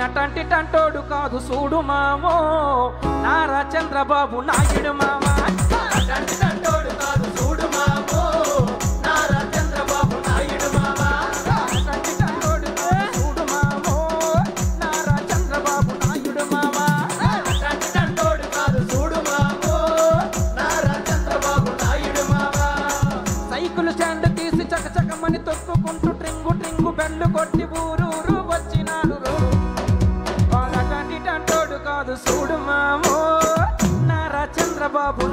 అయినటంటి టంటోడు కాదు చూడు మామో నారా చంద్రబాబు నాయుడు మామా అటంటి టంటోడు కాదు చూడు మామో నారా చంద్రబాబు నాయుడు మామా అటంటి టంటోడు చూడు మామో నారా చంద్రబాబు నాయుడు మామా అటంటి టంటోడు కాదు చూడు మామో నారా చంద్రబాబు నాయుడు మామా సైకిల్ స్టాండ్ తీసి చకచకమని తొక్కుకుంటూ ట్రింగు ట్రింగు బెల్లు కొట్టి ఊరూరు వచ్చినాడు కాదు చూడు మామో నారా చంద్రబాబు